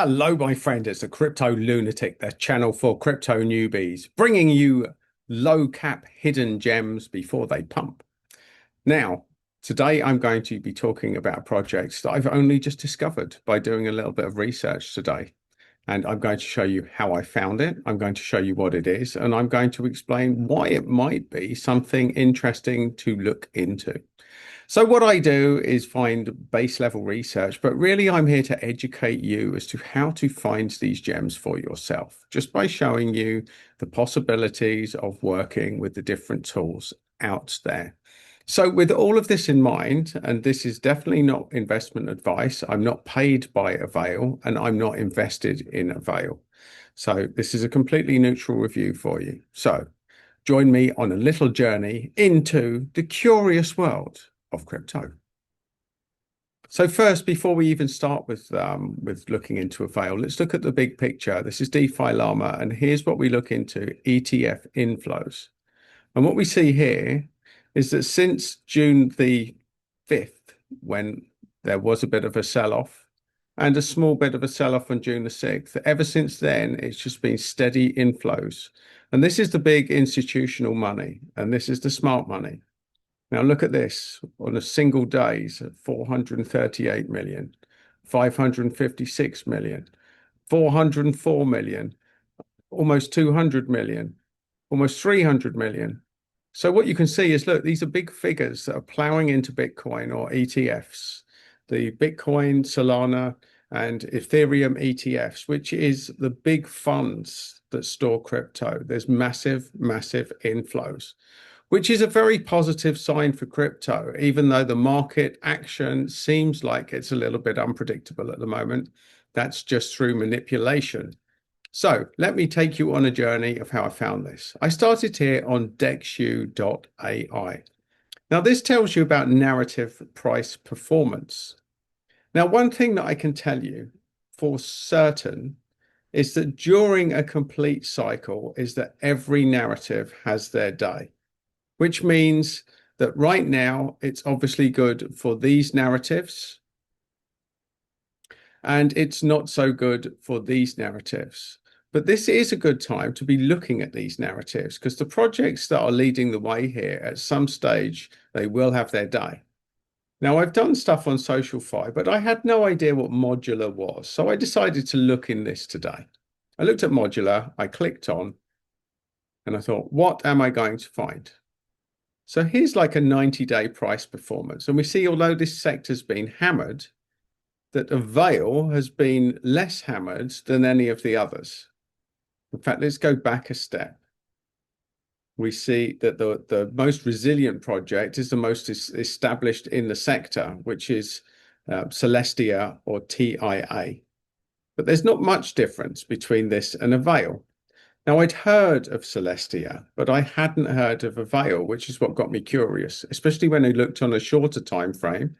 Hello, my friend. It's the Crypto Lunatic, the channel for crypto newbies, bringing you low cap hidden gems before they pump. Now, today I'm going to be talking about a project that I've only just discovered by doing a little bit of research today. And I'm going to show you how I found it. I'm going to show you what it is, and I'm going to explain why it might be something interesting to look into. So what I do is find base level research, but really I'm here to educate you as to how to find these gems for yourself, just by showing you the possibilities of working with the different tools out there. So with all of this in mind, and this is definitely not investment advice, I'm not paid by Avail and I'm not invested in Avail. So this is a completely neutral review for you. So join me on a little journey into the curious world of crypto. So first, before we even start with looking into Avail, let's look at the big picture. This is DeFi Llama, and here's what we look into: ETF inflows. And what we see here is that since June the 5th, when there was a bit of a sell-off and a small bit of a sell-off on June the 6th, ever since then, it's just been steady inflows. And this is the big institutional money, and this is the smart money. Now look at this on a single days at 438 million, 556 million, 404 million, almost 200 million, almost 300 million. So what you can see is, look, these are big figures that are plowing into Bitcoin or ETFs, the Bitcoin, Solana, and Ethereum ETFs, which is the big funds that store crypto. There's massive, massive inflows, which is a very positive sign for crypto, even though the market action seems like it's a little bit unpredictable at the moment. That's just through manipulation. So let me take you on a journey of how I found this. I started here on dexu.ai. Now, this tells you about narrative price performance. Now, one thing that I can tell you for certain is that during a complete cycle is that every narrative has their day, which means that right now it's obviously good for these narratives and it's not so good for these narratives. But this is a good time to be looking at these narratives because the projects that are leading the way here, at some stage, they will have their day. Now, I've done stuff on SocialFi, but I had no idea what modular was. So I decided to look in this today. I looked at modular, I clicked on, and I thought, what am I going to find? So here's like a 90-day price performance. And we see, although this sector's been hammered, that Avail has been less hammered than any of the others. In fact, let's go back a step. We see that the most resilient project is the most established in the sector, which is Celestia or TIA. But there's not much difference between this and Avail. Now, I'd heard of Celestia, but I hadn't heard of Avail, which is what got me curious, especially when I looked on a shorter time frame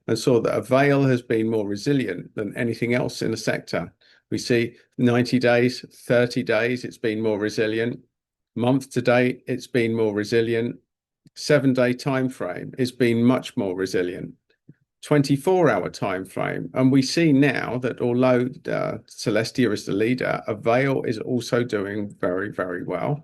and saw that Avail has been more resilient than anything else in the sector. We see 90 days, 30 days, it's been more resilient. Month to date, it's been more resilient. 7-day time frame, it's been much more resilient. 24-hour time frame. And we see now that although Celestia is the leader, Avail is also doing very, very well.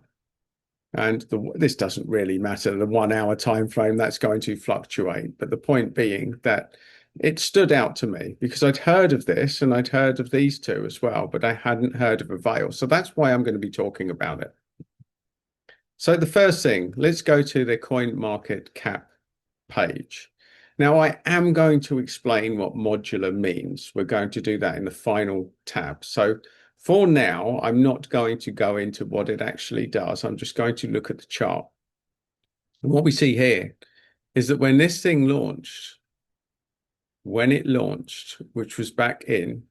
And this doesn't really matter, the 1-hour time frame, that's going to fluctuate. But the point being that it stood out to me because I'd heard of this and I'd heard of these two as well, but I hadn't heard of Avail. So that's why I'm going to be talking about it. So the first thing, let's go to the coin market cap page. Now, I am going to explain what modular means. We're going to do that in the final tab. So for now, I'm not going to go into what it actually does. I'm just going to look at the chart. And what we see here is that when this thing launched, which was back in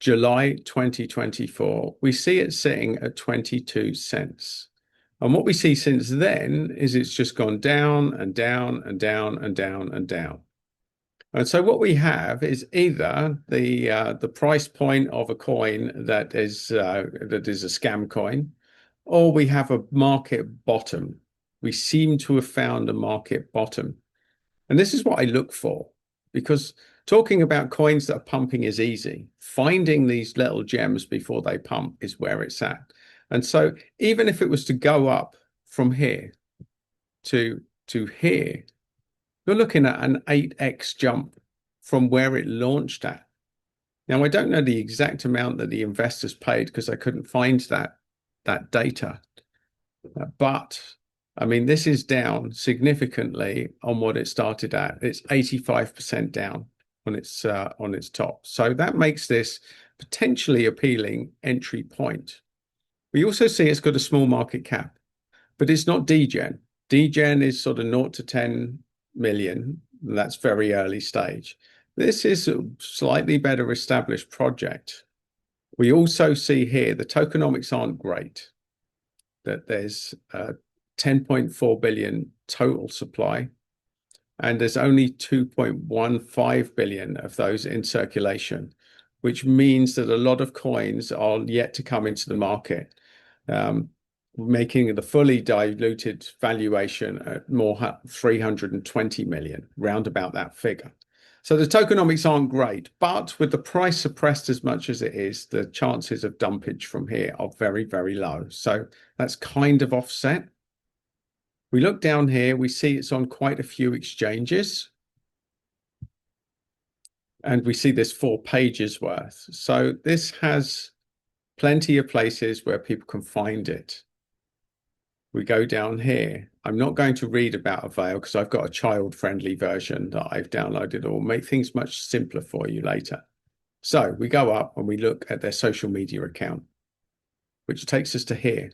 July 2024, we see it sitting at 22 cents. And what we see since then is it's just gone down and down and down and down and down. And so what we have is either the price point of a coin that is a scam coin, or we have a market bottom. We seem to have found a market bottom. And this is what I look for, because Talking about coins that are pumping is easy. Finding these little gems before they pump is where it's at. And so even if it was to go up from here to here, you're looking at an 8x jump from where it launched at. Now, I don't know the exact amount that the investors paid because I couldn't find that data. But I mean, this is down significantly on what it started at. It's 85% down on its top. So that makes this potentially appealing entry point. We also see it's got a small market cap, but it's not degen. Degen is sort of 0 to 10 million. That's very early stage. This is a slightly better established project. We also see here the tokenomics aren't great, that there's 10.4 billion total supply, and there's only 2.15 billion of those in circulation, which means that a lot of coins are yet to come into the market, making the fully diluted valuation at more 320 million, round about that figure. So the tokenomics aren't great, but with the price suppressed as much as it is, the chances of dumpage from here are very, very low. So that's kind of offset. We look down here, we see it's on quite a few exchanges. And we see this 4 pages worth. So this has plenty of places where people can find it. We go down here. I'm not going to read about Avail because I've got a child-friendly version that I've downloaded. It will make things much simpler for you later. So we go up and we look at their social media account, which takes us to here.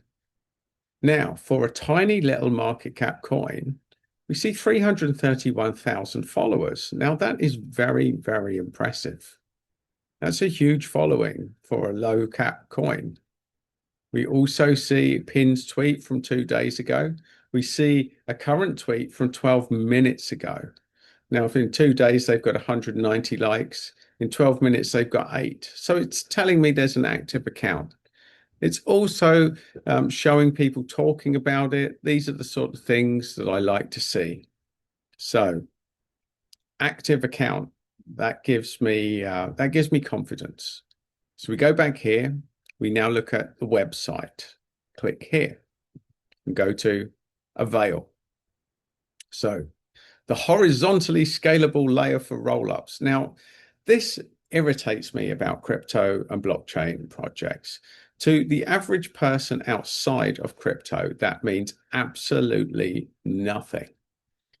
Now, for a tiny little market cap coin, we see 331,000 followers. Now, that is very, very impressive. That's a huge following for a low cap coin. We also see Pin's tweet from 2 days ago. We see a current tweet from 12 minutes ago. Now, if in 2 days they've got 190 likes, in 12 minutes they've got 8. So it's telling me there's an active account. It's also showing people talking about it. These are the sort of things that I like to see. So active account, that gives me confidence. So we go back here. We now look at the website. Click here and go to Avail. So the horizontally scalable layer for rollups. Now, this irritates me about crypto and blockchain projects. To the average person outside of crypto, that means absolutely nothing.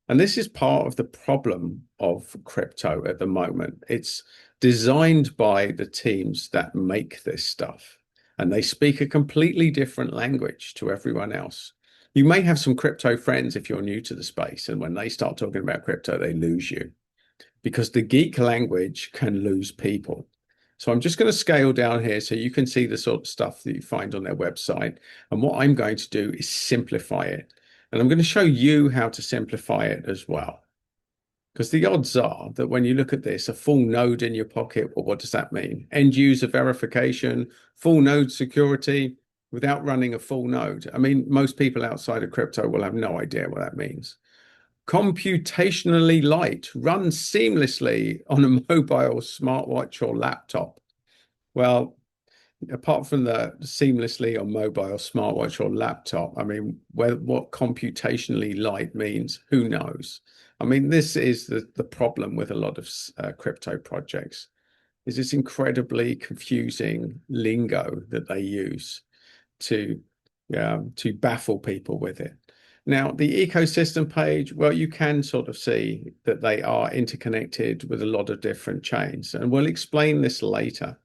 And this is part of the problem of crypto at the moment. It's designed by the teams that make this stuff, and they speak a completely different language to everyone else. You may have some crypto friends if you're new to the space, and when they start talking about crypto, they lose you because the geek language can lose people. So I'm just going to scale down here so you can see the sort of stuff that you find on their website. And what I'm going to do is simplify it. And I'm going to show you how to simplify it as well. Because the odds are that when you look at this, a full node in your pocket, well, what does that mean? End user verification, full node security without running a full node. I mean, most people outside of crypto will have no idea what that means. Computationally light, runs seamlessly on a mobile, smartwatch, or laptop. Well, apart from the seamlessly on mobile, smartwatch, or laptop, I mean, what computationally light means, who knows? I mean, this is the problem with a lot of crypto projects, is this incredibly confusing lingo that they use to baffle people with it. Now, the ecosystem page, well, you can sort of see that they are interconnected with a lot of different chains, and we'll explain this later.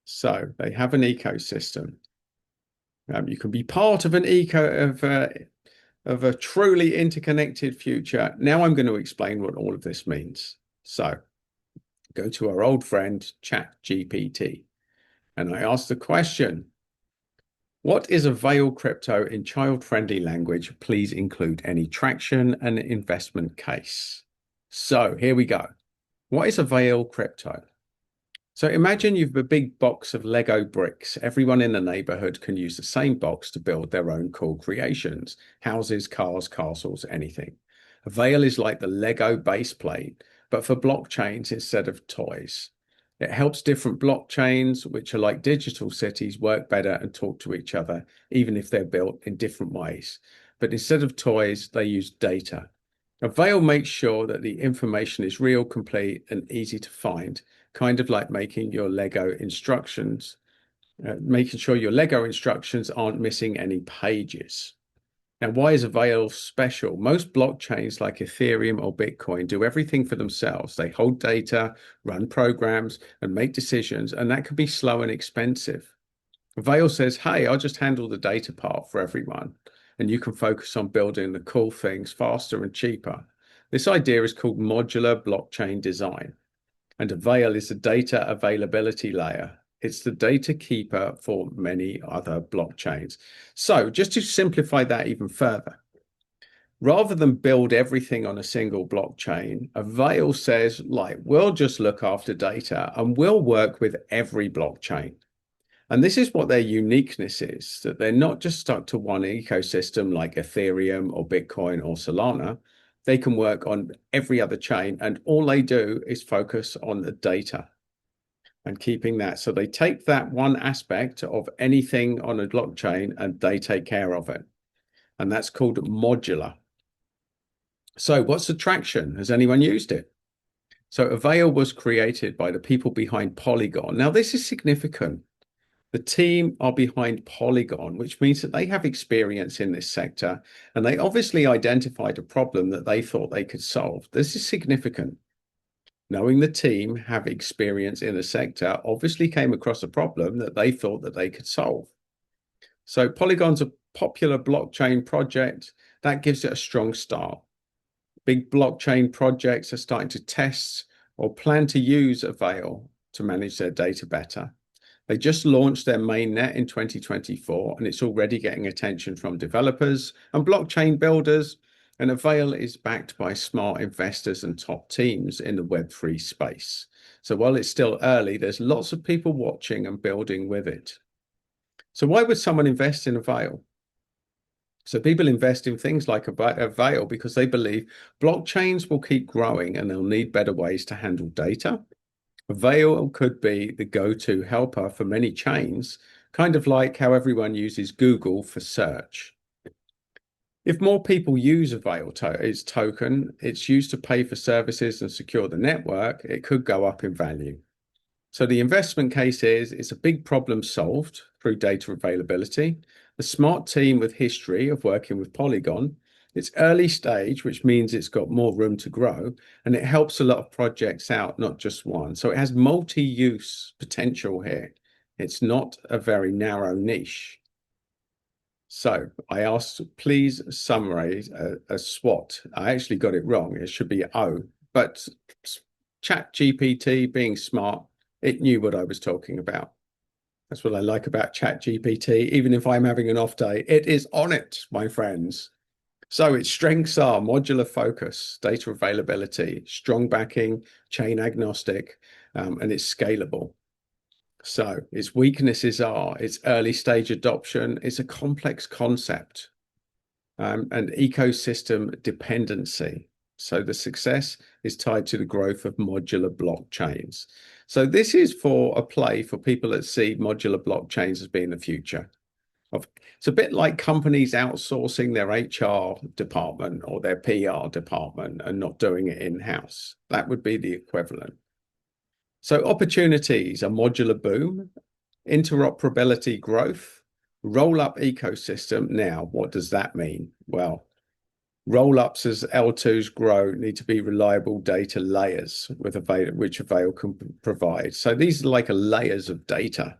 So they have an ecosystem. You can be part of an of a truly interconnected future. Now I'm going to explain what all of this means. So go to our old friend, ChatGPT, and I ask the question, what is Avail Crypto in child-friendly language? Please include any traction and investment case. So here we go. What is Avail Crypto? So imagine you've a big box of Lego bricks. Everyone in the neighborhood can use the same box to build their own cool creations, houses, cars, castles, anything. Avail is like the Lego base plate, but for blockchains instead of toys. It helps different blockchains, which are like digital cities, work better and talk to each other, even if they're built in different ways. But instead of toys, they use data. Avail makes sure that the information is real, complete, and easy to find, kind of like making your Lego instructions, making sure your Lego instructions aren't missing any pages. Now, why is Avail special? Most blockchains like Ethereum or Bitcoin do everything for themselves. They hold data, run programs, and make decisions, and that can be slow and expensive. Avail says, hey, I'll just handle the data part for everyone, and you can focus on building the cool things faster and cheaper. This idea is called modular blockchain design, and Avail is a data availability layer. It's the data keeper for many other blockchains. So just to simplify that even further, rather than build everything on a single blockchain, Avail says, like, we'll just look after data and we'll work with every blockchain. And this is what their uniqueness is, that they're not just stuck to one ecosystem like Ethereum or Bitcoin or Solana. They can work on every other chain, and all they do is focus on the data and keeping that. So they take that one aspect of anything on a blockchain and they take care of it. And that's called modular. So what's the traction? Has anyone used it? So Avail was created by the people behind Polygon. Now, this is significant. The team are behind Polygon, which means that they have experience in this sector, and they obviously identified a problem that they thought they could solve. This is significant. Knowing the team have experience in the sector obviously came across a problem that they thought that they could solve. So Polygon's a popular blockchain project that gives it a strong start. Big blockchain projects are starting to test or plan to use Avail to manage their data better. They just launched their mainnet in 2024, and it's already getting attention from developers and blockchain builders. And Avail is backed by smart investors and top teams in the Web3 space. So while it's still early, there's lots of people watching and building with it. So why would someone invest in Avail? So people invest in things like Avail because they believe blockchains will keep growing and they'll need better ways to handle data. Avail could be the go-to helper for many chains, kind of like how everyone uses Google for search. If more people use Avail its token, it's used to pay for services and secure the network, it could go up in value. So the investment case is it's a big problem solved through data availability, a smart team with history of working with Polygon. It's early stage, which means it's got more room to grow, and it helps a lot of projects out, not just one. So it has multi-use potential here. It's not a very narrow niche. So I asked, please summarize a SWOT. I actually got it wrong. It should be O, but ChatGPT, being smart, it knew what I was talking about. That's what I like about ChatGPT. Even if I'm having an off day, it is on it, my friends. So its strengths are modular focus, data availability, strong backing, chain agnostic, and it's scalable. So its weaknesses are its early stage adoption. It's a complex concept and ecosystem dependency. So the success is tied to the growth of modular blockchains. So this is for a play for people that see modular blockchains as being the future. It's a bit like companies outsourcing their HR department or their PR department and not doing it in-house. That would be the equivalent. So opportunities, a modular boom, interoperability growth, roll-up ecosystem. Now, what does that mean? Well, roll-ups as L2s grow need to be reliable data layers with Avail, which Avail can provide. So these are like layers of data.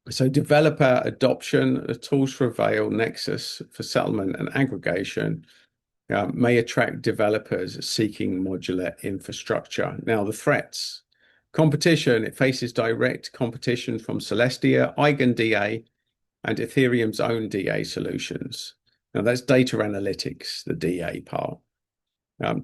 So developer adoption, tools for Avail, Nexus for settlement and aggregation may attract developers seeking modular infrastructure. Now, the threats. Competition, it faces direct competition from Celestia, EigenDA, and Ethereum's own DA solutions. Now, that's data analytics, the DA part.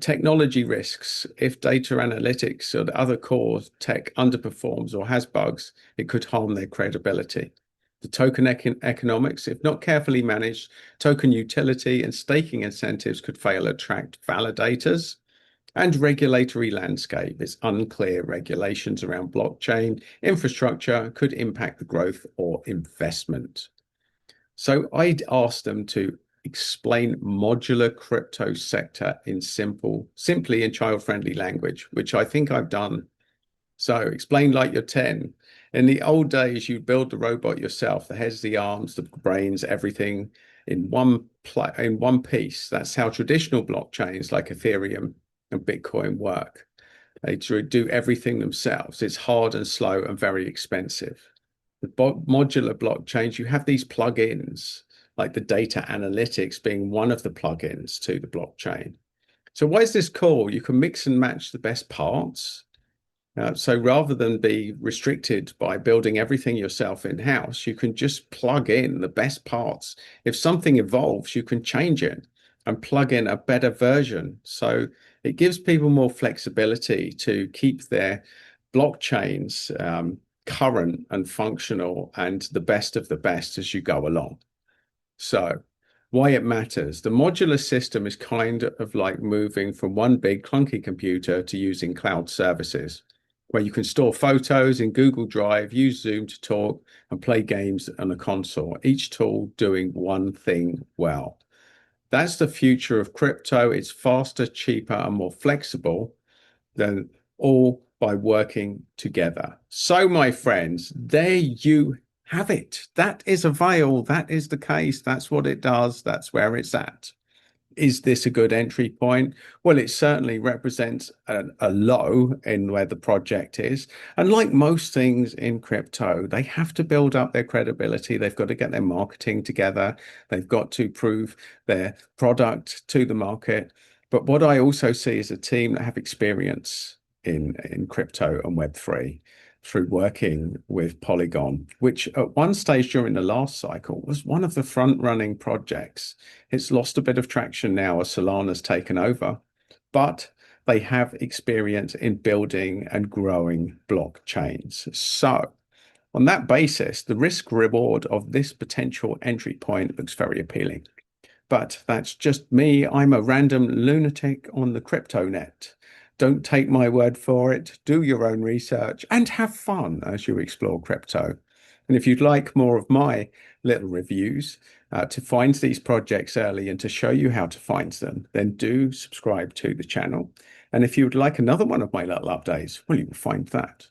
Technology risks. If data analytics or the other core tech underperforms or has bugs, it could harm their credibility. The token economics, if not carefully managed, token utility and staking incentives could fail to attract validators. And regulatory landscape. It's unclear. Regulations around blockchain infrastructure could impact the growth or investment. So I'd ask them to explain modular crypto sector in simply in child-friendly language, which I think I've done. So explain like you're 10. In the old days, you'd build the robot yourself, the heads, the arms, the brains, everything in one piece. That's how traditional blockchains like Ethereum and Bitcoin work. They do everything themselves. It's hard and slow and very expensive. With modular blockchains, you have these plugins, like the data analytics being one of the plugins to the blockchain. So why is this cool? You can mix and match the best parts. So rather than be restricted by building everything yourself in-house, you can just plug in the best parts. If something evolves, you can change it and plug in a better version. So it gives people more flexibility to keep their blockchains current and functional and the best of the best as you go along. So why it matters. The modular system is kind of like moving from one big clunky computer to using cloud services, where you can store photos in Google Drive, use Zoom to talk, and play games on a console, each tool doing one thing well. That's the future of crypto. It's faster, cheaper, and more flexible than all by working together. So, my friends, there you have it. That is Avail. That is the case. That's what it does. That's where it's at. Is this a good entry point? Well, it certainly represents a low in where the project is. And like most things in crypto, they have to build up their credibility. They've got to get their marketing together. They've got to prove their product to the market. But what I also see is a team that have experience in crypto and Web3 through working with Polygon, which at one stage during the last cycle was one of the front-running projects. It's lost a bit of traction now as Solana's taken over, but they have experience in building and growing blockchains. So on that basis, the risk reward of this potential entry point looks very appealing. But that's just me. I'm a random lunatic on the crypto net. Don't take my word for it. Do your own research and have fun as you explore crypto. And if you'd like more of my little reviews to find these projects early and to show you how to find them, then do subscribe to the channel. And if you would like another one of my little updates, well, you will find that